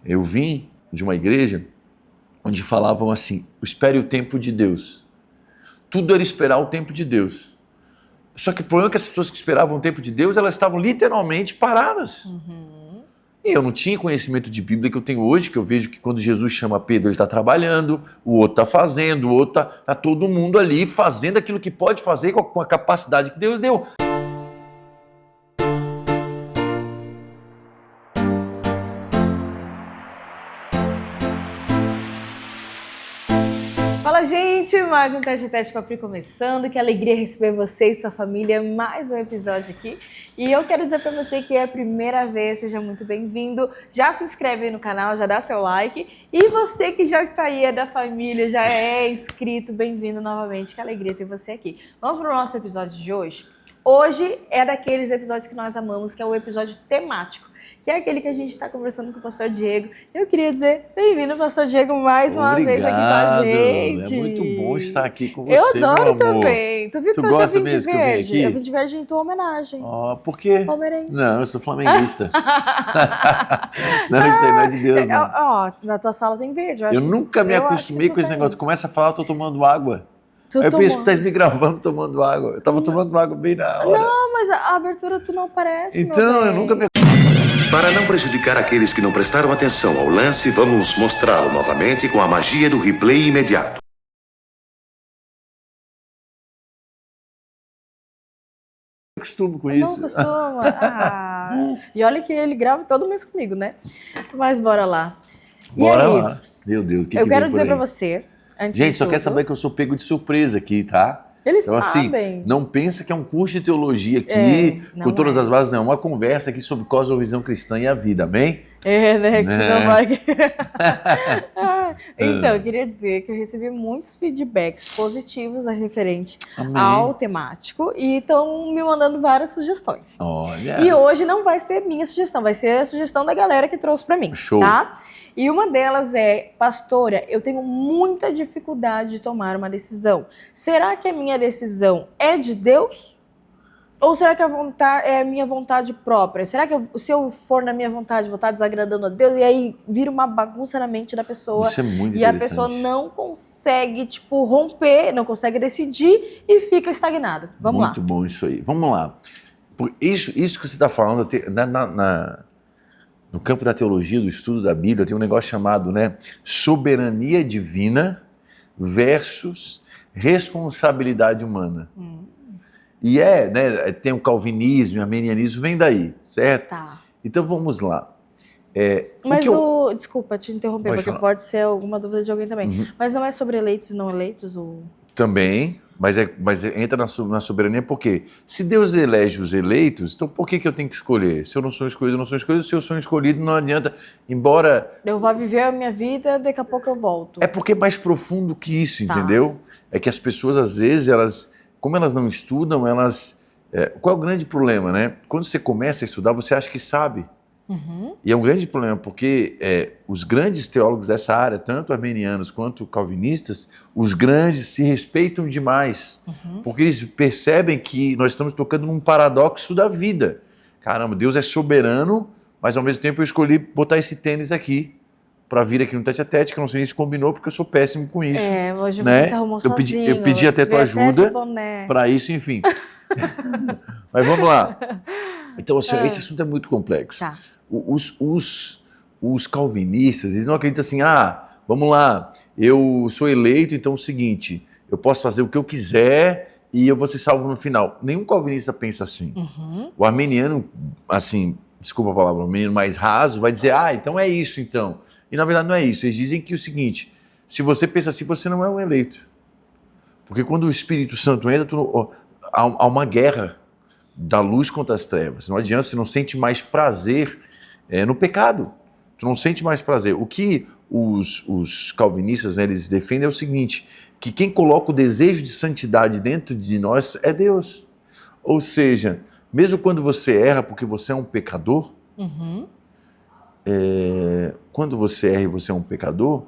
Eu vim de uma igreja onde falavam assim, espere o tempo de Deus. Tudo era esperar o tempo de Deus. Só que o problema é que as pessoas que esperavam o tempo de Deus, elas estavam literalmente paradas. E eu não tinha conhecimento de Bíblia que eu tenho hoje, que eu vejo que quando Jesus chama Pedro, ele está trabalhando, o outro está fazendo, o outro está todo mundo ali fazendo aquilo que pode fazer com a capacidade que Deus deu. Fala, gente! Mais um Tete a Tete Papi começando. Que alegria receber você e sua família em mais um episódio aqui. E eu quero dizer pra você que é a primeira vez, seja muito bem-vindo. Já se inscreve aí no canal, já dá seu like. E você que já está aí, é da família, já é inscrito, bem-vindo novamente. Que alegria ter você aqui. Vamos pro nosso episódio de hoje. Hoje é daqueles episódios que nós amamos, que é o episódio temático, que é aquele que a gente está conversando com o pastor Diego. Eu queria dizer, bem-vindo, pastor Diego, mais uma vez aqui com a gente. É muito bom estar aqui com você, Eu adoro meu amor. também. Tu viu que eu já vim de verde? Eu vim de verde em tua homenagem. Ó, por quê? Palmeirense. Não, eu sou flamenguista. Não, isso aí não é de Deus, não. Ó, na tua sala tem verde. Eu nunca me acostumei com esse negócio. Tu começa a falar, eu tô tomando água. Aí eu penso que tu tá me gravando tomando água. Eu tava tomando água bem na hora. Não, mas a abertura tu não aparece, então, eu nunca me... Para não prejudicar aqueles que não prestaram atenção ao lance, vamos mostrá-lo novamente com a magia do replay imediato. Eu costumo com Não isso. costuma. E olha que ele grava todo mês comigo, né? Mas bora lá. Bora e aí, lá. Meu Deus, o que eu que quero vem por dizer aí? pra você, antes Gente, de só quer tudo, saber que eu sou pego de surpresa aqui, tá? Eles Então, assim, sabem. não pensa que é um curso de teologia aqui, não com todas é. as bases, não. É uma conversa aqui sobre cosmovisão cristã e a vida, amém? É, né? Que Né? senão vai... Então, eu queria dizer que eu recebi muitos feedbacks positivos a referente Amém. ao temático e estão me mandando várias sugestões. Olha. E hoje não vai ser minha sugestão, vai ser a sugestão da galera que trouxe pra mim, Show. tá? E uma delas é, pastora, eu tenho muita dificuldade de tomar uma decisão. Será que a minha decisão é de Deus? Ou será que é a minha vontade própria? Será que se eu for na minha vontade, vou estar desagradando a Deus? E aí vira uma bagunça na mente da pessoa. Isso é muito E a interessante. pessoa não consegue, tipo, romper, não consegue decidir e fica estagnada. Vamos lá. Muito bom isso aí. Vamos lá. Isso que você está falando, no campo da teologia, do estudo da Bíblia, tem um negócio chamado, né, soberania divina versus responsabilidade humana. E né, tem o calvinismo e o arminianismo, vem daí, certo? Tá. Então vamos lá. Mas desculpa te interromper, Pode porque falar. pode ser alguma dúvida de alguém também. Mas não é sobre eleitos e não eleitos? Também, mas entra na soberania porque se Deus elege os eleitos, então por que eu tenho que escolher? Se eu não sou escolhido, eu não sou escolhido. Se eu sou escolhido, não adianta. Embora... Eu vou viver a minha vida, daqui a pouco eu volto. É porque é mais profundo que isso, Tá. entendeu? É que as pessoas, às vezes, como elas não estudam, qual é o grande problema, né? Quando você começa a estudar, você acha que sabe. E é um grande problema, porque os grandes teólogos dessa área, tanto armenianos quanto calvinistas, os grandes se respeitam demais, porque eles percebem que nós estamos tocando num paradoxo da vida. Caramba, Deus é soberano, mas ao mesmo tempo eu escolhi botar esse tênis aqui, para vir aqui no Tete a Tete, que eu não sei nem se combinou, porque eu sou péssimo com isso. Hoje né? você arrumou eu pedi até tua ajuda para isso, enfim. Mas vamos lá. Então, assim, esse assunto é muito complexo. Tá. Os calvinistas, eles não acreditam assim, vamos lá, eu sou eleito, então é o seguinte, eu posso fazer o que eu quiser e eu vou ser salvo no final. Nenhum calvinista pensa assim. O armeniano, assim, desculpa a palavra, o armeniano mais raso, vai dizer, então é isso, então. E na verdade não é isso. Eles dizem que é o seguinte, se você pensa assim, você não é um eleito. Porque quando o Espírito Santo entra, há uma guerra da luz contra as trevas. Não adianta, você não sente mais prazer no pecado. Tu não sente mais prazer. O que os calvinistas, né, eles defendem é o seguinte, que quem coloca o desejo de santidade dentro de nós é Deus. Ou seja, mesmo quando você erra porque você é um pecador, quando você erra e você é um pecador,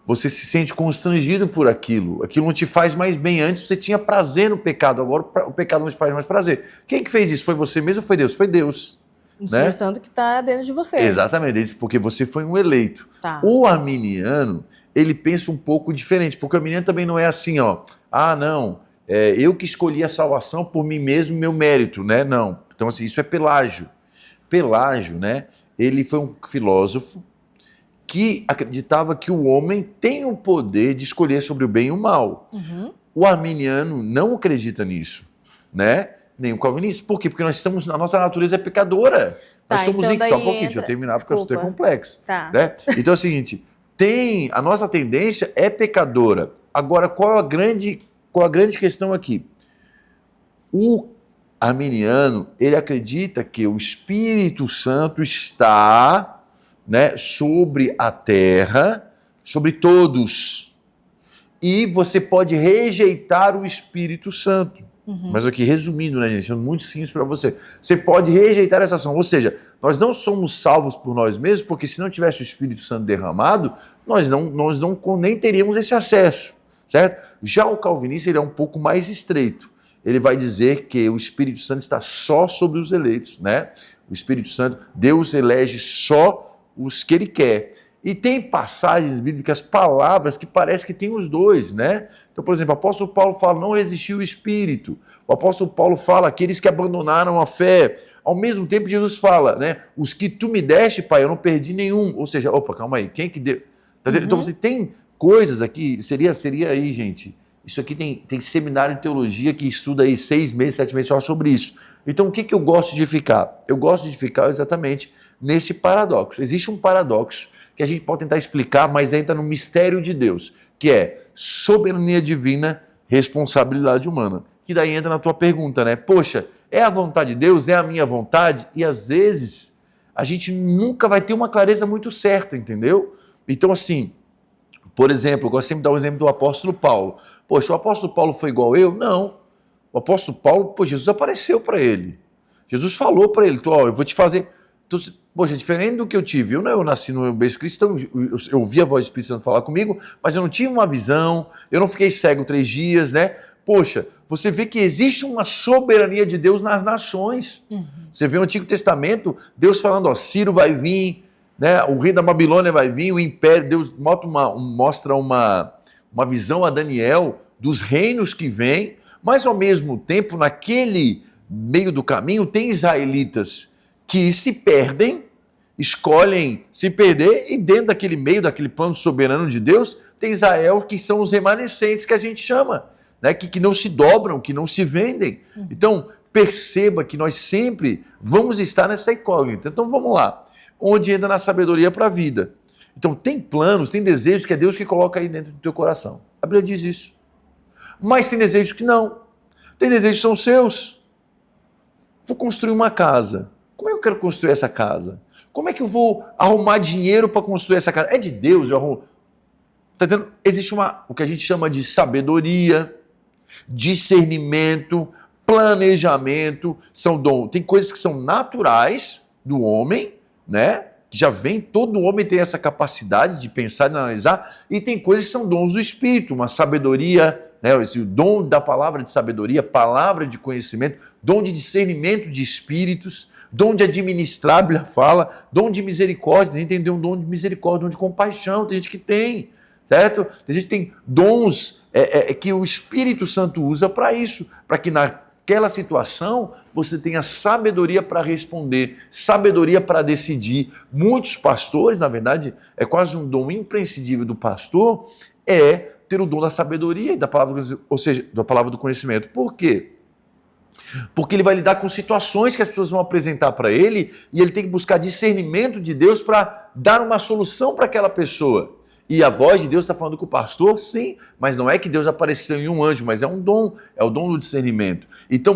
você se sente constrangido por aquilo. Aquilo não te faz mais bem. Antes você tinha prazer no pecado, agora o pecado não te faz mais prazer. Quem que fez isso? Foi você mesmo ou foi Deus? Foi Deus. O Espírito Santo que está dentro de você. Exatamente, ele diz, porque você foi um eleito. Tá. O arminiano, ele pensa um pouco diferente, porque o arminiano também não é assim, ó, não, eu que escolhi a salvação por mim mesmo, meu mérito, né? Não. Então, assim, isso é Pelágio. Pelágio, né? Ele foi um filósofo que acreditava que o homem tem o poder de escolher sobre o bem e o mal. Uhum. O arminiano não acredita nisso, né? Nem o calvinista. Por quê? Porque a nossa natureza é pecadora. Tá, nós somos então só um daí pouquinho, deixa eu terminar, porque o assunto é complexo. Tá. Né? Então é o seguinte, a nossa tendência é pecadora. Agora, qual a grande questão aqui? O arminiano, ele acredita que o Espírito Santo está, né, sobre a terra, sobre todos. E você pode rejeitar o Espírito Santo. Uhum. Mas aqui, resumindo, né, gente, sendo muito simples para você. Você pode rejeitar essa ação. Ou seja, nós não somos salvos por nós mesmos, porque se não tivesse o Espírito Santo derramado, nós nem teríamos esse acesso, certo? Já o calvinista, ele é um pouco mais estreito. Ele vai dizer que o Espírito Santo está só sobre os eleitos, né? O Espírito Santo, Deus elege só os que ele quer. E tem passagens bíblicas, palavras que parece que tem os dois, né? Então, por exemplo, o apóstolo Paulo fala, não resistiu o Espírito. O apóstolo Paulo fala, aqueles que abandonaram a fé. Ao mesmo tempo, Jesus fala, né? Os que tu me deste, pai, eu não perdi nenhum. Ou seja, opa, calma aí, quem que deu? Tá vendo? Então, você tem coisas aqui, seria aí, gente, isso aqui tem seminário de teologia que estuda aí 6 meses, 7 meses só sobre isso. Então, o que eu gosto de ficar? Eu gosto de ficar exatamente nesse paradoxo. Existe um paradoxo que a gente pode tentar explicar, mas entra no mistério de Deus, que é soberania divina, responsabilidade humana. Que daí entra na tua pergunta, né? Poxa, é a vontade de Deus? É a minha vontade? E às vezes a gente nunca vai ter uma clareza muito certa, entendeu? Então, assim, por exemplo, eu gosto sempre de dar o exemplo do apóstolo Paulo. Poxa, o apóstolo Paulo foi igual eu? Não. O apóstolo Paulo, Jesus apareceu para ele. Jesus falou para ele, eu vou te fazer... Então, poxa, diferente do que eu tive, eu nasci no berço cristão, eu ouvi a voz do Espírito Santo falar comigo, mas eu não tive uma visão, eu não fiquei cego 3 dias, né? Poxa, você vê que existe uma soberania de Deus nas nações. Uhum. Você vê o Antigo Testamento, Deus falando, Ciro vai vir, né? O rei da Babilônia vai vir, o império, Deus mostra uma visão a Daniel dos reinos que vêm, mas ao mesmo tempo, naquele meio do caminho, tem israelitas que se perdem, escolhem se perder, e dentro daquele meio, daquele plano soberano de Deus, tem Israel, que são os remanescentes que a gente chama, né? que não se dobram, que não se vendem. Então, perceba que nós sempre vamos estar nessa incógnita. Então, vamos lá. Onde entra na sabedoria para a vida. Então, tem planos, tem desejos que é Deus que coloca aí dentro do teu coração. A Bíblia diz isso. Mas tem desejos que não. Tem desejos que são seus. Vou construir uma casa. Como é que eu quero construir essa casa? Como é que eu vou arrumar dinheiro para construir essa casa? É de Deus, eu arrumo. Tá entendendo? Existe o que a gente chama de sabedoria, discernimento, planejamento, são dons. Tem coisas que são naturais do homem, né? Que já vem, todo homem tem essa capacidade de pensar, de analisar, e tem coisas que são dons do Espírito, uma sabedoria, né? Esse dom da palavra de sabedoria, palavra de conhecimento, dom de discernimento de espíritos, dom de administrar, a Bíblia fala, dom de misericórdia, tem gente que tem um dom de misericórdia, dom de compaixão, tem gente que tem, certo? Tem gente que tem dons que o Espírito Santo usa para isso, para que naquela situação você tenha sabedoria para responder, sabedoria para decidir. Muitos pastores, na verdade, é quase um dom imprescindível do pastor, é ter o dom da sabedoria e da palavra, ou seja, da palavra do conhecimento. Por quê? Porque ele vai lidar com situações que as pessoas vão apresentar para ele e ele tem que buscar discernimento de Deus para dar uma solução para aquela pessoa. E a voz de Deus está falando com o pastor? Sim, mas não é que Deus apareceu em um anjo, mas é um dom, é o dom do discernimento. Então,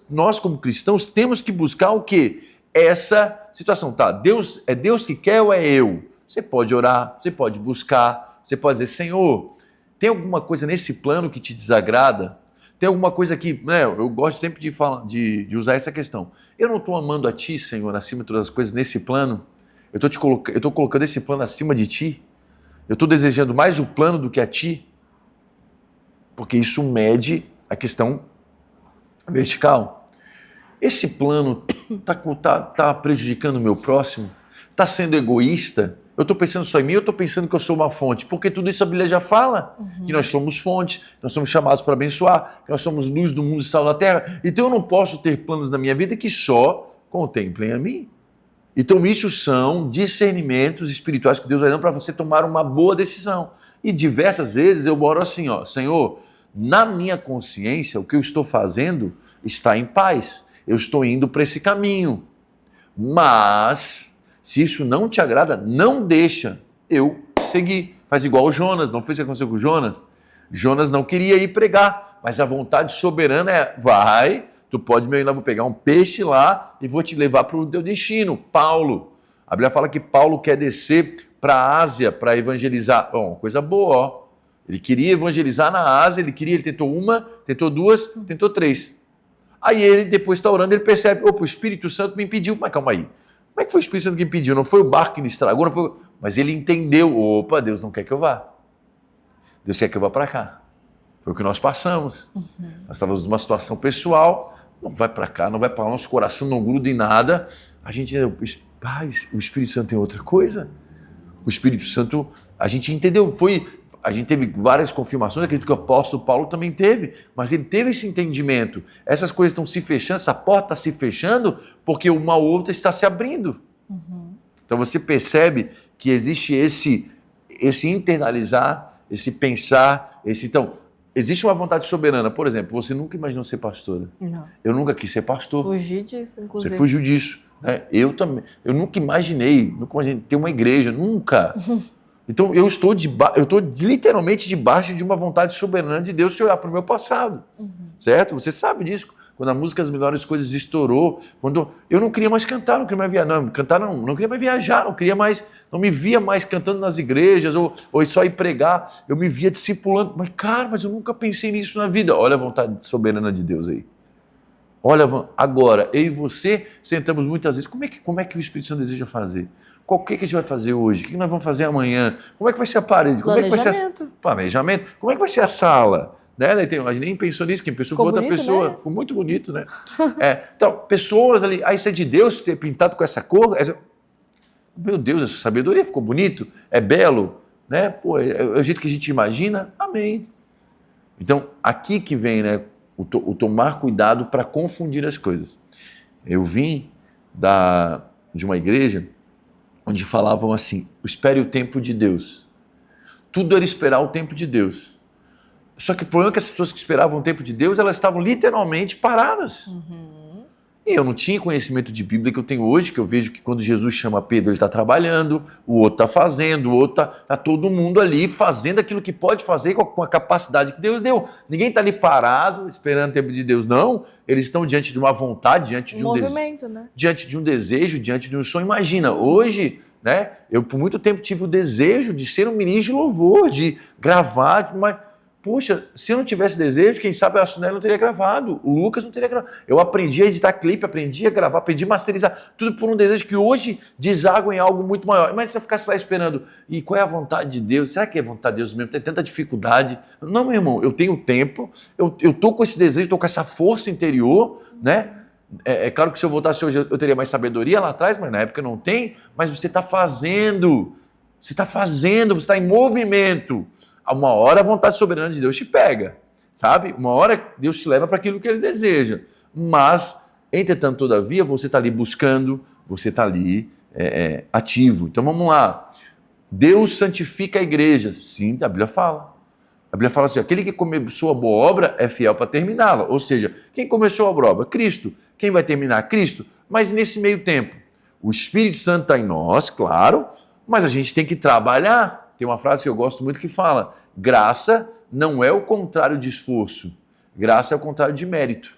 nós como cristãos temos que buscar o quê? Essa situação. Tá, Deus, é Deus que quer ou é eu? Você pode orar, você pode buscar, você pode dizer, Senhor, tem alguma coisa nesse plano que te desagrada? Tem alguma coisa que, né, eu gosto sempre de usar essa questão. Eu não estou amando a Ti, Senhor, acima de todas as coisas nesse plano. Eu estou colocando esse plano acima de Ti. Eu estou desejando mais o plano do que a Ti. Porque isso mede a questão vertical. esse plano tá prejudicando o meu próximo? Está sendo egoísta? Eu estou pensando só em mim, eu estou pensando que eu sou uma fonte, porque tudo isso a Bíblia já fala, que nós somos fonte, nós somos chamados para abençoar, que nós somos luz do mundo e sal da terra. Então eu não posso ter planos na minha vida que só contemplem a mim. Então isso são discernimentos espirituais que Deus vai dando para você tomar uma boa decisão. E diversas vezes eu oro assim, ó, Senhor, na minha consciência, o que eu estou fazendo está em paz. Eu estou indo para esse caminho. Mas, se isso não te agrada, não deixa eu seguir. Faz igual o Jonas, não foi isso que aconteceu com o Jonas? Jonas não queria ir pregar, mas a vontade soberana é, vai, tu pode me ainda vou pegar um peixe lá e vou te levar para o teu destino. Paulo, a Bíblia fala que Paulo quer descer para a Ásia para evangelizar. Bom, coisa boa, ó. Ele queria evangelizar na Ásia, ele tentou uma, tentou duas, tentou três. Aí ele, depois está orando, ele percebe, opa, o Espírito Santo me impediu. Mas calma aí, como é que foi o Espírito Santo que impediu? Não foi o barco que me estragou, não foi... Mas ele entendeu, opa, Deus não quer que eu vá. Deus quer que eu vá para cá. Foi o que nós passamos. Nós estávamos numa situação pessoal, não vai para cá, não vai para lá, nosso coração não gruda em nada. A gente, o Espírito Santo tem outra coisa. O Espírito Santo, a gente entendeu, a gente teve várias confirmações, acredito que o apóstolo Paulo também teve, mas ele teve esse entendimento. Essas coisas estão se fechando, essa porta está se fechando, porque uma outra está se abrindo. Então você percebe que existe esse internalizar, esse pensar, então, existe uma vontade soberana. Por exemplo, você nunca imaginou ser pastora? Não. Eu nunca quis ser pastor. Fugi disso, inclusive. Você fugiu disso, né? Eu também. Eu nunca imaginei ter uma igreja, nunca. Então eu estou literalmente debaixo de uma vontade soberana de Deus se olhar para o meu passado, certo? Você sabe disso. Quando a música As Melhores Coisas estourou, quando eu não queria mais cantar, não queria mais viajar, não queria mais viajar, não me via mais cantando nas igrejas ou só ir pregar, eu me via discipulando, mas eu nunca pensei nisso na vida. Olha a vontade soberana de Deus aí. Olha, agora, eu e você sentamos muitas vezes, como é que o Espírito Santo deseja fazer? O que a gente vai fazer hoje? O que nós vamos fazer amanhã? Como é que vai ser a parede? Como é que vai ser planejamento? Como é que vai ser a sala? Né? A gente nem pensou nisso, quem pensou foi outra pessoa. Né? Ficou muito bonito, né? Então, pessoas ali, isso é de Deus ter pintado com essa cor? Meu Deus, essa sabedoria ficou bonito? É belo? Né? Pô, é o jeito que a gente imagina? Amém. Então, aqui que vem, né, o tomar cuidado para confundir as coisas. Eu vim de uma igreja onde falavam assim, espere o tempo de Deus. Tudo era esperar o tempo de Deus. Só que o problema é que as pessoas que esperavam o tempo de Deus, elas estavam literalmente paradas. E eu não tinha conhecimento de Bíblia que eu tenho hoje, que eu vejo que quando Jesus chama Pedro, ele está trabalhando, o outro está fazendo, o outro está todo mundo ali fazendo aquilo que pode fazer com a capacidade que Deus deu. Ninguém está ali parado, esperando o tempo de Deus, não. Eles estão diante de uma vontade, diante de diante de um desejo, diante de um sonho. Imagina, hoje, né, eu por muito tempo tive o desejo de ser um ministro de louvor, de gravar, mas... Puxa, se eu não tivesse desejo, quem sabe a Sunela não teria gravado, o Lucas não teria gravado. Eu aprendi a editar clipe, aprendi a gravar, aprendi a masterizar, tudo por um desejo que hoje deságua em algo muito maior. Mas se eu ficasse lá esperando, e qual é a vontade de Deus? Será que é a vontade de Deus mesmo? Tem tanta dificuldade. Não, meu irmão, eu tenho tempo, eu tô com esse desejo, tô com essa força interior, né? É claro que se eu voltasse hoje eu teria mais sabedoria lá atrás, mas na época não tem. Mas você está fazendo, você está em movimento. Uma hora a vontade soberana de Deus te pega, sabe? Uma hora Deus te leva para aquilo que Ele deseja. Mas, entretanto, todavia, você está ali buscando, você está ali ativo. Então vamos lá. Deus santifica a igreja. Sim, a Bíblia fala. A Bíblia fala assim, aquele que começou a boa obra é fiel para terminá-la. Ou seja, quem começou a boa obra? Cristo. Quem vai terminar? Cristo. Mas nesse meio tempo, o Espírito Santo está em nós, claro, mas a gente tem que trabalhar. Tem uma frase que eu gosto muito que fala, graça não é o contrário de esforço, graça é o contrário de mérito.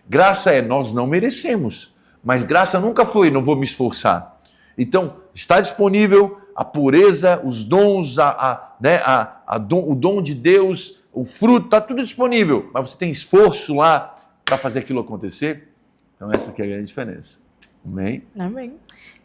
Graça é nós não merecemos, mas graça nunca foi, não vou me esforçar. Então, está disponível a pureza, os dons, o dom de Deus, o fruto, está tudo disponível, mas você tem esforço lá para fazer aquilo acontecer? Então essa aqui é a grande diferença. Amém? Amém.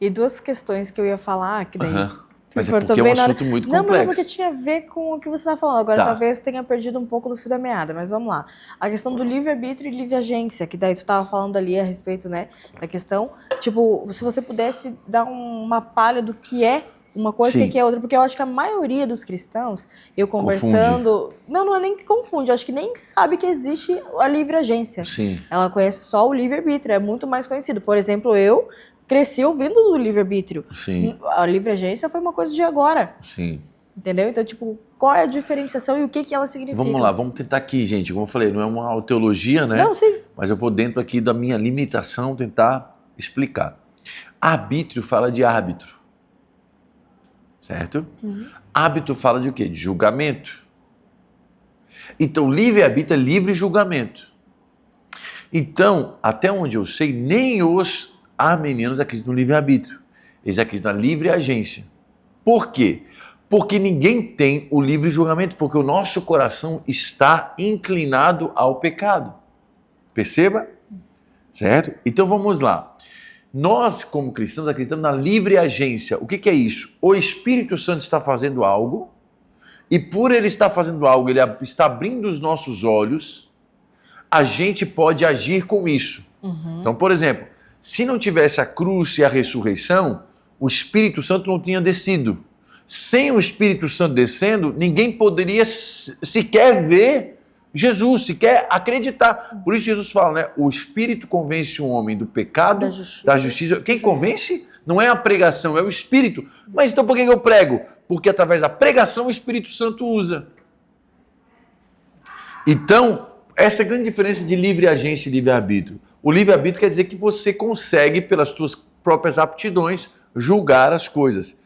E duas questões que eu ia falar, que daí Mas é Eu tô porque é um bem na hora- assunto muito Não, mas é complexo. porque tinha a ver com o que você estava falando. Agora Tá. talvez tenha perdido um pouco do fio da meada, mas vamos lá. A questão do livre-arbítrio e livre-agência, que daí tu estava falando ali a respeito, né, da questão. Tipo, se você pudesse dar uma palha do que é uma coisa e Sim. o que é outra, porque eu acho que a maioria dos cristãos, eu conversando... Não é nem que confunde, eu acho que nem sabe que existe a livre-agência. Sim. Ela conhece só o livre-arbítrio, é muito mais conhecido. Por exemplo, eu cresci ouvindo do livre-arbítrio. Sim. A livre-agência foi uma coisa de agora, Sim. entendeu? Então, tipo, qual é a diferenciação e o que ela significa? Vamos lá, vamos tentar aqui, gente. Como eu falei, não é uma teologia, né? Não, sim. Mas eu vou dentro aqui da minha limitação tentar explicar. Arbítrio fala de árbitro. Certo? Hábito fala de o quê? De julgamento. Então, livre-arbítrio é livre julgamento. Então, até onde eu sei, nem os armenianos acreditam no livre-arbítrio. Eles acreditam na livre agência. Por quê? Porque ninguém tem o livre julgamento, porque o nosso coração está inclinado ao pecado. Perceba? Certo? Então vamos lá. Nós, como cristãos, acreditamos na livre agência. O que é isso? O Espírito Santo está fazendo algo, e por ele estar fazendo algo, ele está abrindo os nossos olhos, a gente pode agir com isso. Então, por exemplo, se não tivesse a cruz e a ressurreição, o Espírito Santo não tinha descido. Sem o Espírito Santo descendo, ninguém poderia sequer ver Jesus, sequer acreditar. Por isso Jesus fala, né? O Espírito convence o homem do pecado, da justiça. Quem convence não é a pregação, é o Espírito. Mas então por que eu prego? Porque através da pregação o Espírito Santo usa. Então, essa é a grande diferença de livre agência e livre-arbítrio. O livre-arbítrio quer dizer que você consegue, pelas suas próprias aptidões, julgar as coisas.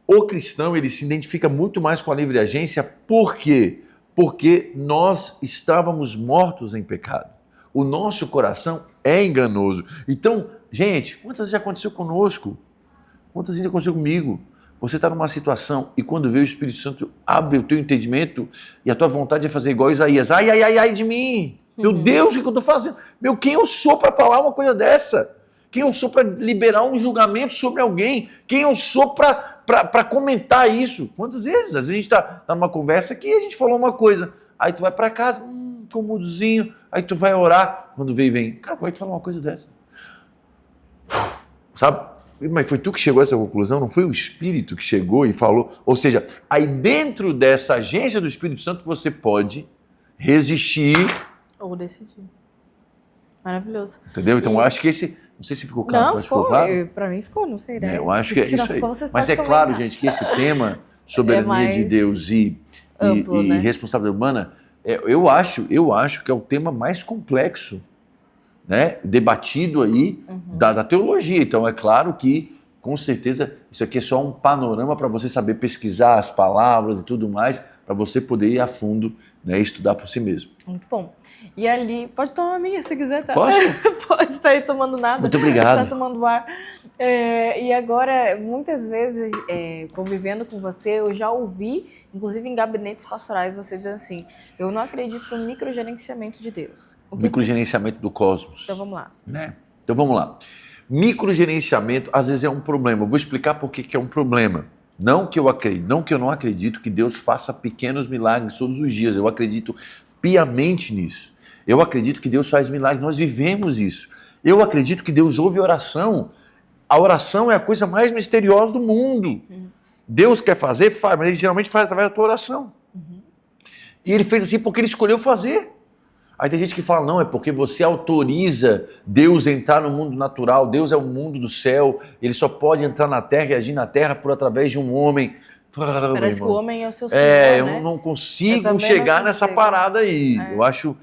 O cristão, ele se identifica muito mais com a livre agência. Por quê? Porque nós estávamos mortos em pecado. O nosso coração é enganoso. Então, gente, quantas vezes já aconteceu conosco? Quantas vezes já aconteceu comigo? Você está numa situação e quando vê o Espírito Santo abre o teu entendimento e a tua vontade é fazer igual Isaías. Ai, ai, ai, ai de mim. Meu Deus, o que eu estou fazendo? Meu, quem eu sou para falar uma coisa dessa? Quem eu sou para liberar um julgamento sobre alguém? Quem eu sou para comentar isso? Quantas vezes? Às vezes a gente está numa conversa que a gente falou uma coisa, aí tu vai para casa, comodozinho, aí tu vai orar, quando vem, cara, como é que tu fala uma coisa dessa? Sabe? Mas foi tu que chegou a essa conclusão? Não foi o Espírito que chegou e falou? Ou seja, aí dentro dessa agência do Espírito Santo você pode resistir. Ou decidir. Maravilhoso. Entendeu? Então eu acho que esse... Não sei se ficou claro. Não, mas ficou claro? Pra mim ficou, não sei. Né? Eu acho que é Se não isso aí. ficou, você Mas pode é claro, comentar. gente, que esse tema, soberania de mais Deus e amplo, né? responsabilidade humana, eu acho que é o tema mais complexo, né? Debatido aí da teologia. Então é claro que, com certeza, isso aqui é só um panorama para você saber pesquisar as palavras e tudo mais, para você poder ir a fundo, né, estudar por si mesmo. Muito bom. E ali, pode tomar a minha se quiser, tá? Posso? Pode estar aí tomando nada. Muito obrigado. Está tomando ar. E agora, muitas vezes, convivendo com você, eu já ouvi, inclusive em gabinetes pastorais, você dizendo assim, eu não acredito no microgerenciamento de Deus. O que Microgerenciamento do cosmos. Então vamos lá. Né? Então vamos lá. Microgerenciamento às vezes é um problema. Eu vou explicar por que é um problema. Não que eu não acredito que Deus faça pequenos milagres todos os dias. Eu acredito piamente nisso. Eu acredito que Deus faz milagres. Nós vivemos isso. Eu acredito que Deus ouve oração. A oração é a coisa mais misteriosa do mundo. Deus quer fazer, faz, mas ele geralmente faz através da tua oração. E ele fez assim porque ele escolheu fazer. Aí tem gente que fala, não, é porque você autoriza Deus a entrar no mundo natural, Deus é o mundo do céu, ele só pode entrar na terra e agir na terra por através de um homem. Parece que o homem é o seu senhor, eu né? não Eu consigo também chegar não nessa consigo. parada aí. Eu acho,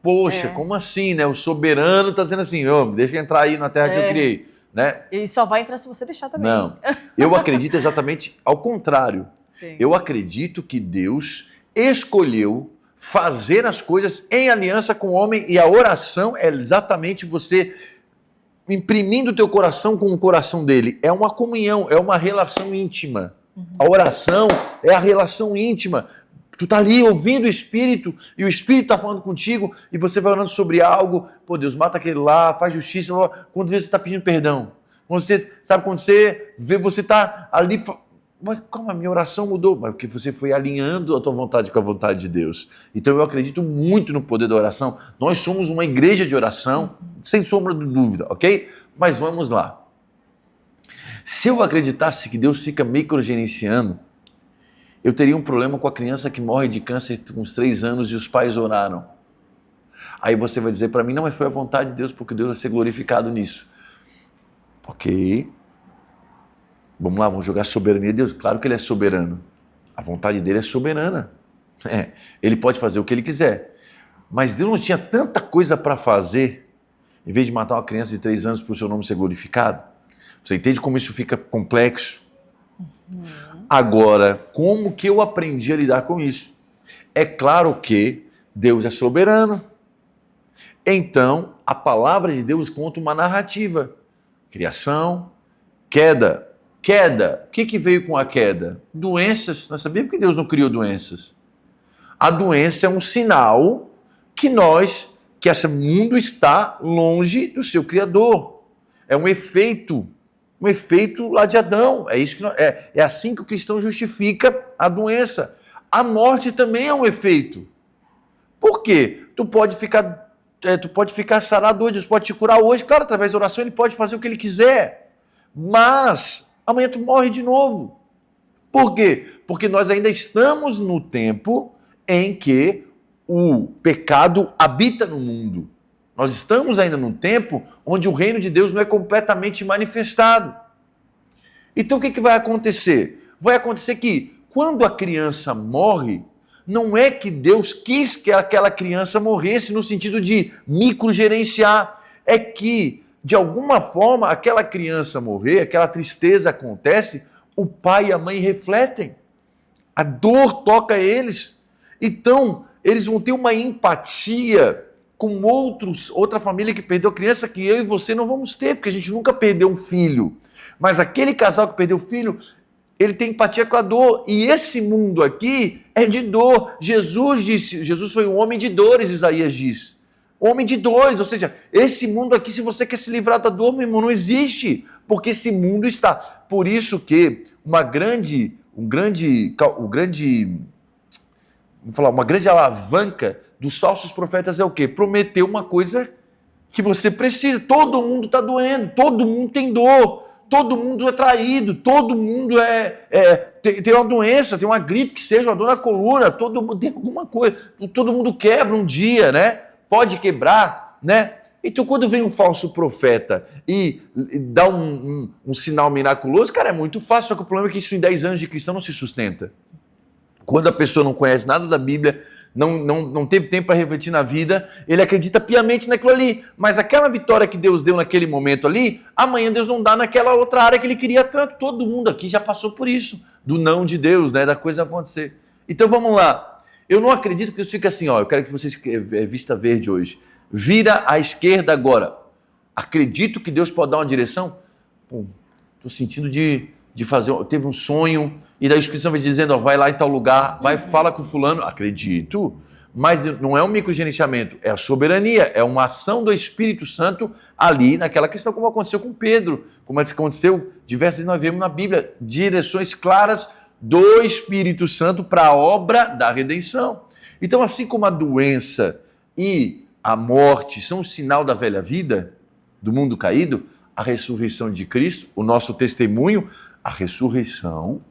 poxa, como assim, né? O soberano está dizendo assim, deixa eu entrar aí na terra que eu criei, né? E só vai entrar se você deixar também. Não, eu acredito exatamente ao contrário. Sim. Eu acredito que Deus escolheu fazer as coisas em aliança com o homem e a oração é exatamente você imprimindo o teu coração com o coração dele. É uma comunhão, é uma relação íntima. A oração é a relação íntima. Tu tá ali ouvindo o Espírito e o Espírito tá falando contigo e você vai orando sobre algo. Pô, Deus, mata aquele lá, faz justiça. Quando você tá pedindo perdão. Quando você, sabe, quando você vê, você tá ali Mas como a minha oração mudou? Mas porque você foi alinhando a tua vontade com a vontade de Deus. Então eu acredito muito no poder da oração. Nós somos uma igreja de oração, sem sombra de dúvida, ok? Mas vamos lá. Se eu acreditasse que Deus fica microgerenciando, eu teria um problema com a criança que morre de câncer com uns 3 anos e os pais oraram. Aí você vai dizer para mim, não, mas foi a vontade de Deus, porque Deus vai ser glorificado nisso. Ok. Vamos lá, vamos jogar soberania de Deus. Claro que Ele é soberano. A vontade dele é soberana. Ele pode fazer o que Ele quiser. Mas Deus não tinha tanta coisa para fazer, em vez de matar uma criança de 3 anos para o seu nome ser glorificado. Você entende como isso fica complexo? Agora, como que eu aprendi a lidar com isso? É claro que Deus é soberano. Então, a palavra de Deus conta uma narrativa. Criação, queda. Queda. O que veio com a queda? Doenças. Nós sabíamos que Deus não criou doenças. A doença é um sinal que esse mundo está longe do seu Criador. É um efeito lá de Adão. É isso que é assim que o cristão justifica a doença. A morte também é um efeito. Por quê? Tu pode ficar sarado hoje, Deus pode te curar hoje. Claro, através da oração ele pode fazer o que ele quiser. Mas amanhã tu morre de novo. Por quê? Porque nós ainda estamos no tempo em que o pecado habita no mundo. Nós estamos ainda num tempo onde o reino de Deus não é completamente manifestado. Então o que vai acontecer? Vai acontecer que quando a criança morre, não é que Deus quis que aquela criança morresse no sentido de microgerenciar. É que, de alguma forma, aquela criança morrer, aquela tristeza acontece, o pai e a mãe refletem. A dor toca eles. Então, eles vão ter uma empatia com outra família que perdeu criança que eu e você não vamos ter, porque a gente nunca perdeu um filho. Mas aquele casal que perdeu o filho, ele tem empatia com a dor. E esse mundo aqui é de dor. Jesus foi um homem de dores, Isaías diz. Homem de dores, ou seja, esse mundo aqui, se você quer se livrar da dor, meu irmão, não existe. Porque esse mundo está. Por isso que uma grande alavanca dos falsos profetas é o quê? Prometer uma coisa que você precisa. Todo mundo está doendo, todo mundo tem dor. Todo mundo é traído, todo mundo tem uma doença, tem uma gripe que seja, uma dor na coluna, todo mundo tem alguma coisa, todo mundo quebra um dia, né? Pode quebrar, né? Então quando vem um falso profeta e dá um sinal miraculoso, cara, é muito fácil, só que o problema é que isso em 10 anos de cristão não se sustenta. Quando a pessoa não conhece nada da Bíblia, não teve tempo para refletir na vida, ele acredita piamente naquilo ali. Mas aquela vitória que Deus deu naquele momento ali, amanhã Deus não dá naquela outra área que ele queria tanto. Todo mundo aqui já passou por isso, do não de Deus, né, da coisa acontecer. Então vamos lá. Eu não acredito que isso fique assim, ó. Eu quero que vocês vista verde hoje. Vira à esquerda agora. Acredito que Deus pode dar uma direção? Estou sentindo de fazer. Teve um sonho. E daí o Espírito Santo vai dizendo, ó, vai lá em tal lugar, vai, fala com fulano. Acredito, mas não é um microgerenciamento, é a soberania, é uma ação do Espírito Santo ali naquela questão, como aconteceu com Pedro, como aconteceu diversas vezes nós vemos na Bíblia, direções claras do Espírito Santo para a obra da redenção. Então, assim como a doença e a morte são um sinal da velha vida, do mundo caído, a ressurreição de Cristo, o nosso testemunho, a ressurreição,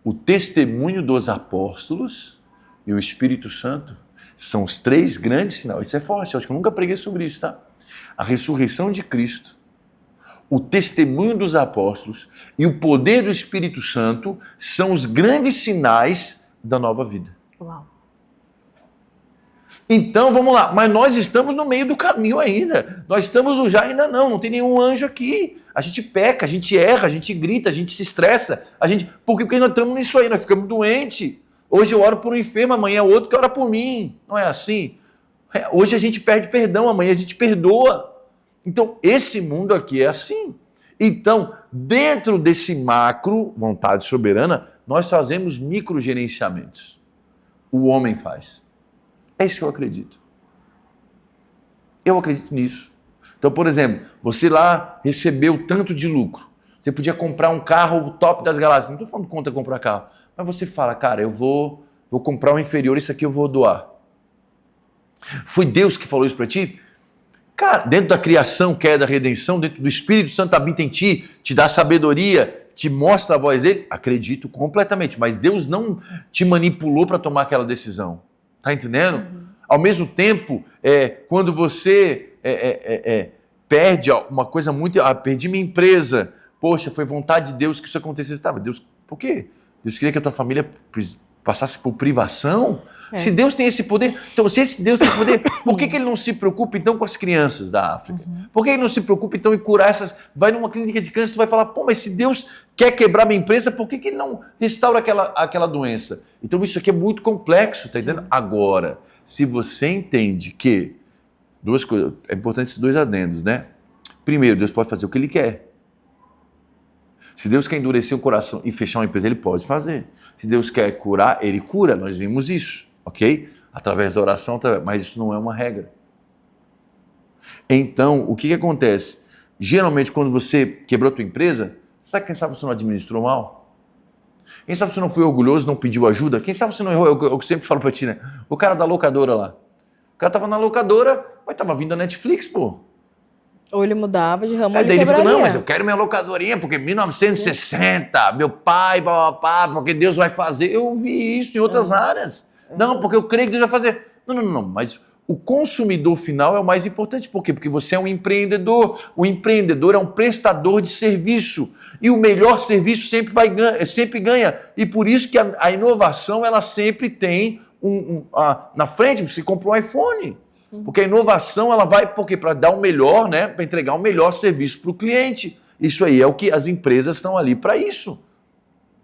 o testemunho dos apóstolos e o Espírito Santo são os 3 grandes sinais. Isso é forte, eu acho que eu nunca preguei sobre isso, tá? A ressurreição de Cristo, o testemunho dos apóstolos e o poder do Espírito Santo são os grandes sinais da nova vida. Uau. Então, vamos lá. Mas nós estamos no meio do caminho ainda. Nós estamos no já ainda não tem nenhum anjo aqui. A gente peca, a gente erra, a gente grita, a gente se estressa. Porque nós estamos nisso aí, nós ficamos doentes. Hoje eu oro por um enfermo, amanhã é outro que ora por mim. Não é assim? Hoje a gente perde perdão, amanhã a gente perdoa. Então, esse mundo aqui é assim. Então, dentro desse macro, vontade soberana, nós fazemos microgerenciamentos. O homem faz. É isso que eu acredito. Eu acredito nisso. Então, por exemplo, você lá recebeu tanto de lucro. Você podia comprar um carro top das galáxias. Não estou falando contra comprar carro. Mas você fala, cara, eu vou comprar um inferior, isso aqui eu vou doar. Foi Deus que falou isso para ti? Cara, dentro da criação, queda, redenção, dentro do Espírito Santo habita em ti, te dá sabedoria, te mostra a voz dele? Acredito completamente, mas Deus não te manipulou para tomar aquela decisão. Tá entendendo? Uhum. Ao mesmo tempo, quando você perde uma coisa muito... perdi minha empresa. Poxa, foi vontade de Deus que isso acontecesse. Tá, Deus, por quê? Deus queria que a tua família passasse por privação? Se Deus tem esse poder, então se esse Deus tem esse poder, por que ele não se preocupa então com as crianças da África? Por que ele não se preocupa então em curar essas... Vai numa clínica de câncer, tu vai falar, pô, mas se Deus quer quebrar minha empresa, por que ele não restaura aquela doença? Então isso aqui é muito complexo, tá entendendo? Agora, se você entende que... Duas coisas, é importante esses dois adendos, né? Primeiro, Deus pode fazer o que ele quer. Se Deus quer endurecer o coração e fechar uma empresa, ele pode fazer. Se Deus quer curar, ele cura, nós vimos isso. Ok? Através da oração, mas isso não é uma regra. Então, o que acontece? Geralmente, quando você quebrou a tua empresa, sabe quem sabe você não administrou mal? Quem sabe você não foi orgulhoso, não pediu ajuda? Quem sabe você não errou? Eu sempre falo pra ti, né? O cara da locadora lá. O cara tava na locadora, mas tava vindo a Netflix, pô. Ou ele mudava de ramo, daí ele ficou, não, mas eu quero minha locadorinha, porque 1960, meu pai, papá, porque Deus vai fazer. Eu vi isso em outras áreas. Não, porque eu creio que Deus vai fazer. Não, mas o consumidor final é o mais importante. Por quê? Porque você é um empreendedor. O empreendedor é um prestador de serviço. E o melhor serviço sempre ganha. E por isso que a inovação, ela sempre tem na frente, você compra um iPhone. Porque a inovação, ela vai para dar o melhor, né? Para entregar o melhor serviço para o cliente. Isso aí é o que as empresas estão ali para isso.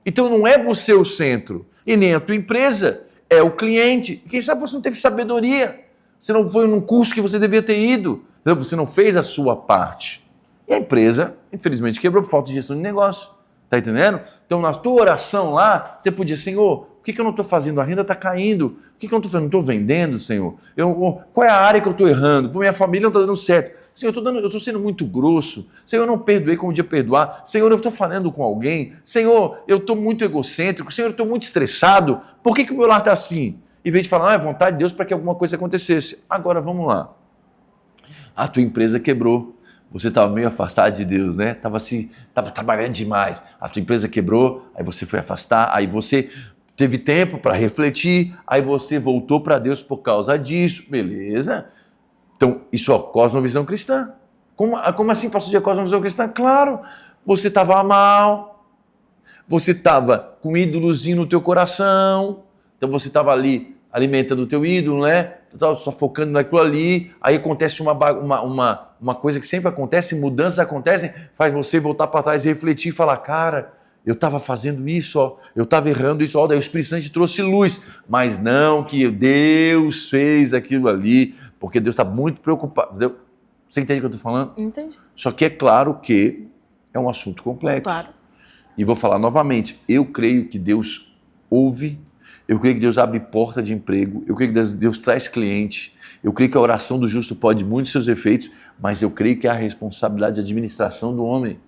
Então não é você o centro. E nem a tua empresa. É o cliente. Quem sabe você não teve sabedoria. Você não foi num curso que você devia ter ido. Você não fez a sua parte. E a empresa, infelizmente, quebrou por falta de gestão de negócio. Tá entendendo? Então, na tua oração lá, você podia, Senhor, por que eu não estou fazendo? A renda está caindo. Por que eu não estou fazendo? Não estou vendendo, Senhor? Qual é a área que eu estou errando? Minha família não está dando certo. Senhor, eu estou sendo muito grosso. Senhor, eu não perdoei como podia perdoar. Senhor, eu estou falando com alguém. Senhor, eu estou muito egocêntrico. Senhor, eu estou muito estressado. Por que o meu lar está assim? Em vez de falar, é vontade de Deus para que alguma coisa acontecesse. Agora, vamos lá. A tua empresa quebrou. Você estava meio afastado de Deus, né? Estava trabalhando demais. A tua empresa quebrou, aí você foi afastar, aí você teve tempo para refletir, aí você voltou para Deus por causa disso. Beleza? Então, isso é cosmovisão cristã. Como assim, pastor, de cosmovisão cristã? Claro, você estava mal, você estava com um ídolozinho no teu coração, então você estava ali alimentando o teu ídolo, né? Tu estava só focando naquilo ali, aí acontece uma coisa que sempre acontece, mudanças acontecem, faz você voltar para trás e refletir e falar, cara, eu estava fazendo isso, ó, eu estava errando isso, ó, daí o Espírito Santo te trouxe luz, mas não que Deus fez aquilo ali, porque Deus está muito preocupado. Você entende o que eu estou falando? Entendi. Só que é claro que é um assunto complexo. Claro. E vou falar novamente, eu creio que Deus ouve, eu creio que Deus abre porta de emprego, eu creio que Deus traz cliente, eu creio que a oração do justo pode muitos seus efeitos, mas eu creio que é a responsabilidade de administração do homem.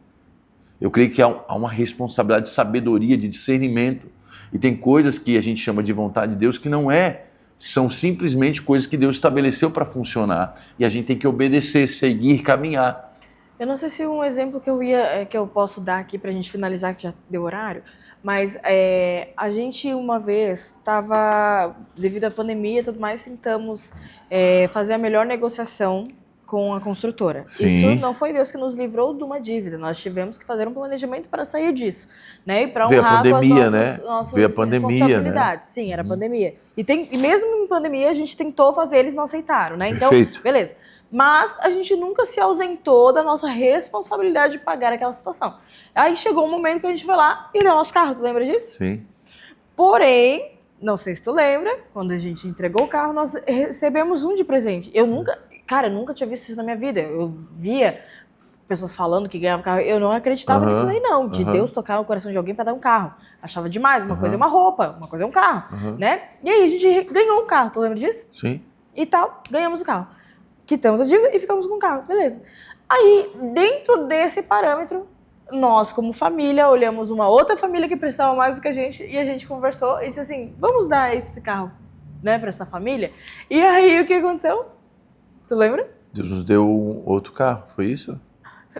Eu creio que há uma responsabilidade de sabedoria, de discernimento. E tem coisas que a gente chama de vontade de Deus que não é. São simplesmente coisas que Deus estabeleceu para funcionar. E a gente tem que obedecer, seguir, caminhar. Eu não sei se um exemplo que eu posso dar aqui para a gente finalizar, que já deu horário, mas a gente uma vez estava, devido à pandemia e tudo mais, tentamos fazer a melhor negociação com a construtora. Sim. Isso não foi Deus que nos livrou de uma dívida, nós tivemos que fazer um planejamento para sair disso, né? E para honrar com as nossas responsabilidades. Né? Sim, era pandemia. E mesmo em pandemia a gente tentou fazer, eles não aceitaram, né? Então, perfeito. Beleza. Mas a gente nunca se ausentou da nossa responsabilidade de pagar aquela situação. Aí chegou um momento que a gente foi lá e deu nosso carro, tu lembra disso? Sim. Porém, não sei se tu lembra, quando a gente entregou o carro, nós recebemos um de presente. Eu nunca tinha visto isso na minha vida. Eu via pessoas falando que ganhava carro, eu não acreditava nisso aí não, de Deus tocar no coração de alguém para dar um carro. Achava demais, uma coisa é uma roupa, uma coisa é um carro, né? E aí a gente ganhou um carro, tu lembra disso? Sim. E tal, ganhamos o carro. Quitamos a dívida e ficamos com o carro, beleza. Aí, dentro desse parâmetro, nós, como família, olhamos uma outra família que precisava mais do que a gente e a gente conversou e disse assim, vamos dar esse carro, né, para essa família? E aí, o que aconteceu? Tu lembra? Deus nos deu outro carro, foi isso?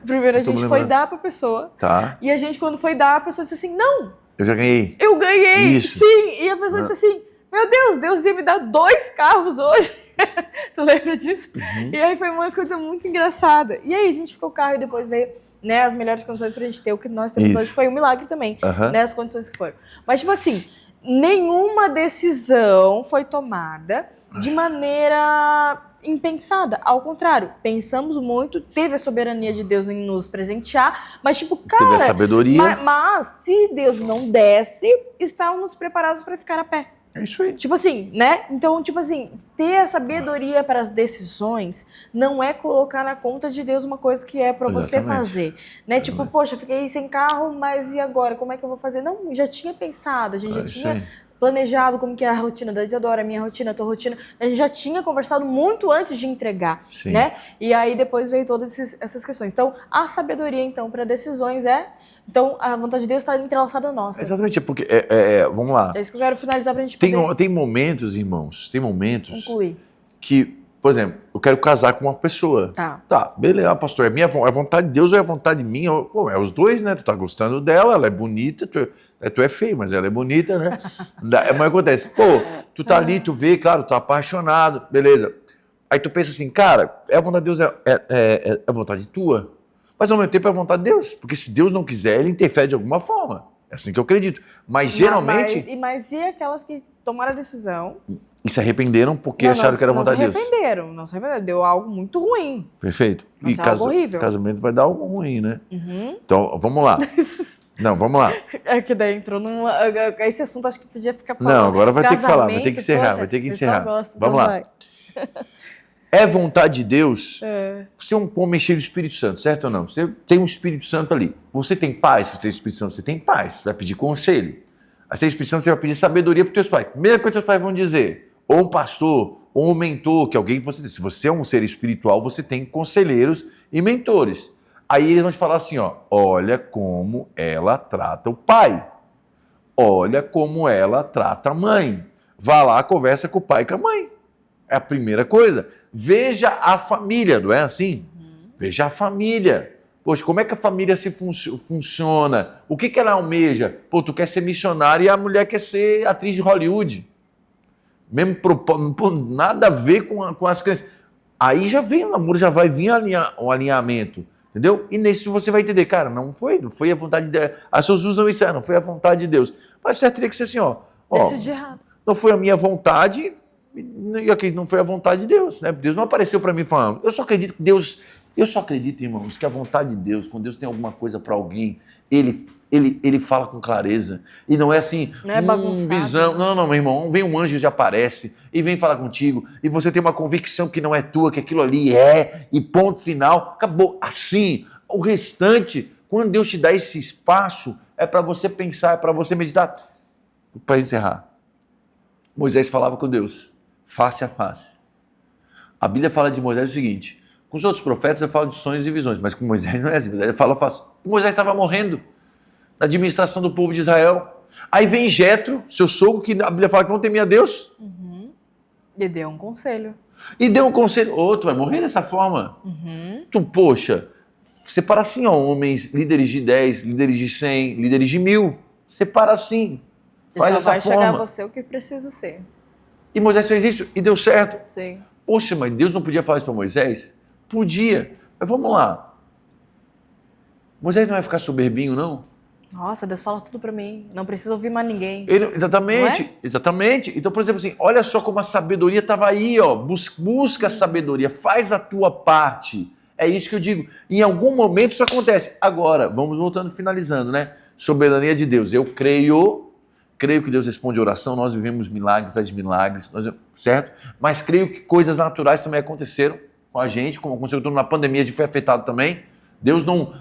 Primeiro a Eu tô me gente foi lembrando. dar pra pessoa. Tá. E a gente, quando foi dar, a pessoa disse assim, não, Eu já ganhei. eu ganhei, Isso. sim. E a pessoa disse assim, meu Deus ia me dar 2 carros hoje. Tu lembra disso? E aí foi uma coisa muito engraçada. E aí a gente ficou o carro e depois veio, né, as melhores condições pra gente ter. O que nós temos Isso. hoje foi um milagre também, Aham. né, as condições que foram. Mas tipo assim, nenhuma decisão foi tomada de maneira impensada. Ao contrário, pensamos muito, teve a soberania de Deus em nos presentear, mas tipo, Teve a cara, sabedoria. mas se Deus não desse, estávamos preparados para ficar a pé. É isso aí. Tipo assim, né? Então, tipo assim, ter a sabedoria para as decisões não é colocar na conta de Deus uma coisa que é para você Exatamente. fazer, né? Tipo, poxa, fiquei sem carro, mas e agora? Como é que eu vou fazer? Não, já tinha pensado, a gente já É isso tinha aí. planejado como que é a rotina da Isadora, a minha rotina, a tua rotina. A gente já tinha conversado muito antes de entregar, Sim. né? E aí depois veio todas essas questões. Então, a sabedoria, então, para decisões é... Então, a vontade de Deus está entrelaçada à nossa. Exatamente, é porque, vamos lá. É isso que eu quero finalizar pra gente poder Tem momentos, irmãos, tem momentos concluir. que, por exemplo, eu quero casar com uma pessoa. Tá. Tá, beleza, pastor, é a vontade de Deus ou é a vontade minha? Pô, é os dois, né? Tu tá gostando dela, ela é bonita, tu é feio, mas ela é bonita, né? Mas acontece, pô, tu tá ali, tu vê, claro, tu tá apaixonado, beleza. Aí tu pensa assim, cara, é a vontade de Deus, é a vontade tua? Mas ao mesmo tempo é a vontade de Deus, porque se Deus não quiser, ele interfere de alguma forma. É assim que eu acredito. Mas geralmente, Mas e aquelas que tomaram a decisão? e se arrependeram porque Não, acharam que era a vontade de Deus. Não se arrependeram. Deu algo muito ruim. Perfeito. Mas é algo horrível. Casamento vai dar algo ruim, né? Uhum. Então, vamos lá. Não, vamos lá. É que daí entrou numa... Esse assunto acho que podia ficar falando. Não, agora vai ter que falar, vai ter que Casamento, encerrar, poxa, vai ter que o encerrar. pessoal gosta, Vamos então lá. vai. É vontade de Deus É. ser um homem cheio do Espírito Santo, certo ou não? Você tem um Espírito Santo ali. Você tem paz, você tem Espírito Santo, você tem paz. Você vai pedir conselho. Aí você tem Espírito Santo, você vai pedir sabedoria para os teus pais. Primeira coisa que os teus pais vão dizer, ou um pastor, ou um mentor, que alguém que você tem. Se você é um ser espiritual, você tem conselheiros e mentores. Aí eles vão te falar assim, ó, olha como ela trata o pai. Olha como ela trata a mãe. Vá lá, conversa com o pai e com a mãe. É a primeira coisa. Veja a família, não é assim? Veja a família. Poxa, como é que a família funciona? O que ela almeja? Pô, tu quer ser missionário e a mulher quer ser atriz de Hollywood. Mesmo nada a ver com as crianças. Aí já vem o namoro, já vai vir um alinhamento. Entendeu? E nesse você vai entender, cara, não foi a vontade de Deus. As pessoas usam isso, não foi a vontade de Deus. Mas certo teria que ser assim, ó. Decidi errado. Não foi a minha vontade, e aqui não foi a vontade de Deus, né? Deus não apareceu para mim falando, eu só acredito, irmãos, que a vontade de Deus, quando Deus tem alguma coisa para alguém, ele fala com clareza. E não é assim, Não é bagunçado. visão. Não, meu irmão, vem um anjo e já aparece, e vem falar contigo, e você tem uma convicção que não é tua, que aquilo ali é, e ponto final, acabou. Assim, o restante, quando Deus te dá esse espaço, é para você pensar, é para você meditar. Para encerrar, Moisés falava com Deus, face a face. A Bíblia fala de Moisés o seguinte, com os outros profetas eu falo de sonhos e visões, mas com Moisés não é assim, ele fala face. Moisés estava morrendo na administração do povo de Israel. Aí vem Jetro, seu sogro, que a Bíblia fala que não temia Deus. E deu um conselho. E deu um conselho, tu vai morrer dessa forma. Tu, poxa, separa assim, ó, homens, líderes de 10, líderes de 100, líderes de 1000, separa assim. Faz Só dessa vai forma. chegar a você o que precisa ser. E Moisés fez isso e deu certo. Sim. Poxa, mas Deus não podia falar isso para Moisés? Podia. Mas vamos lá. Moisés não vai ficar soberbinho, não? Nossa, Deus fala tudo pra mim. Não preciso ouvir mais ninguém. Exatamente, Não é? exatamente. Então, por exemplo, assim, olha só como a sabedoria estava aí, ó. Busca a sabedoria, faz a tua parte. É isso que eu digo. Em algum momento isso acontece. Agora, vamos voltando, finalizando, né? Soberania de Deus. Eu creio que Deus responde oração, nós vivemos milagres, as milagres, certo? Mas creio que coisas naturais também aconteceram com a gente, como aconteceu tudo na pandemia, a gente foi afetado também. Deus não...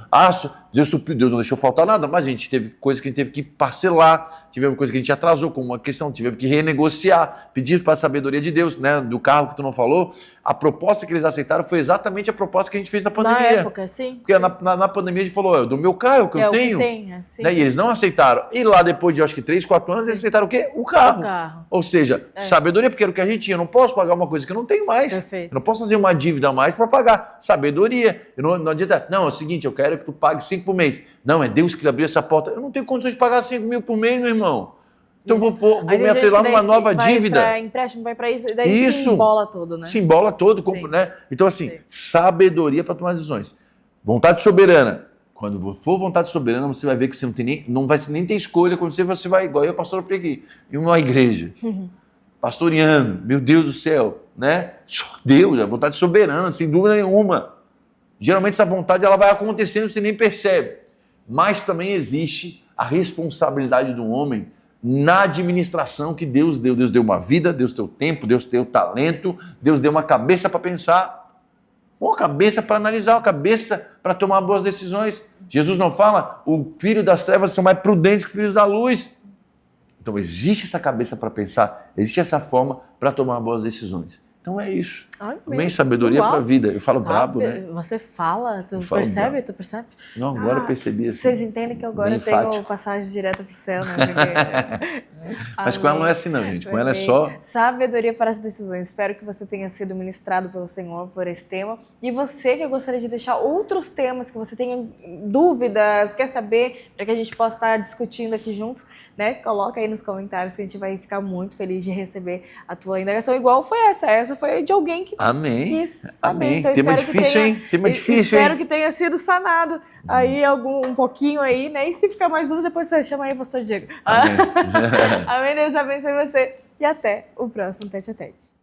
Deus supriu, Deus não deixou faltar nada, mas a gente teve coisas que a gente teve que parcelar, tivemos coisas que a gente atrasou, como uma questão, tivemos que renegociar, pedir para a sabedoria de Deus, né? Do carro que tu não falou, a proposta que eles aceitaram foi exatamente a proposta que a gente fez na pandemia. Na época, sim. Porque na pandemia a gente falou, do meu carro, que eu tenho. O que tem, assim, né? E eles não aceitaram. E lá depois de, acho que 3, 4 anos, eles aceitaram o quê? O carro. O carro. Ou seja, sabedoria, porque era o que a gente tinha. Eu não posso pagar uma coisa que eu não tenho mais. Perfeito. Eu não posso fazer uma dívida a mais para pagar. Sabedoria. Não adianta. Não, é o seguinte, eu quero que tu pague 5 por mês. Não, é Deus que abriu essa porta. Eu não tenho condições de pagar 5 mil por mês, meu irmão. Então vou me atrelar numa nova dívida. Vai empréstimo, vai para isso, e daí se embola todo, né? Se embola todo, né? Então, assim, sabedoria para tomar decisões. Vontade soberana. Quando for vontade soberana, você vai ver que você não vai nem ter escolha quando você vai, igual eu, pastor, aqui, em uma igreja. Pastoreando, meu Deus do céu, né? Só Deus, a vontade soberana, sem dúvida nenhuma. Geralmente essa vontade ela vai acontecendo, você nem percebe. Mas também existe a responsabilidade do homem na administração que Deus deu. Deus deu uma vida, Deus deu tempo, Deus deu talento, Deus deu uma cabeça para pensar, uma cabeça para analisar, uma cabeça para tomar boas decisões. Jesus não fala, o filho das trevas são mais prudentes que os filhos da luz. Então existe essa cabeça para pensar, existe essa forma para tomar boas decisões. Então é isso. Também sabedoria para a vida. Eu falo brabo, né? Você fala, tu percebe? Tu percebe? Não, agora eu percebi assim. Vocês entendem que agora eu tenho passagem direta pro céu, né? Porque... Mas com ela não é assim não, gente. Com ela é só... Sabedoria para as decisões. Espero que você tenha sido ministrado pelo Senhor por esse tema. E você que eu gostaria de deixar outros temas que você tenha dúvidas, quer saber, para que a gente possa estar discutindo aqui junto, né? Coloca aí nos comentários que a gente vai ficar muito feliz de receber a tua indagação, igual foi essa. Essa foi de alguém que quis saber. Amém. Então, tema difícil, hein? Tema difícil, espero que tenha sido sanado aí um pouquinho aí, né? E se ficar mais dúvida, depois você chama aí o pastor Diego. Amém. Amém. Deus abençoe você. E até o próximo Tete a Tete.